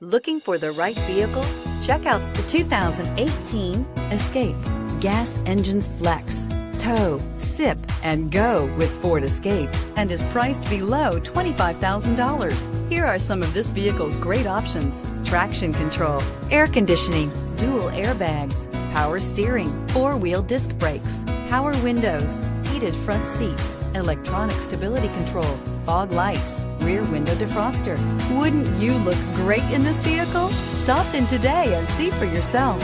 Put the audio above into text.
Looking for the right vehicle? Check out the 2018 Escape. Gas engines flex, tow, sip, and go with Ford Escape, and is priced below $25,000. Here are some of this vehicle's great options: traction control, air conditioning, dual airbags, power steering, four-wheel disc brakes, power windows, heated front seats, electronic stability control, fog lights, rear window defroster. Wouldn't you look great in this vehicle? Stop in today and see for yourself.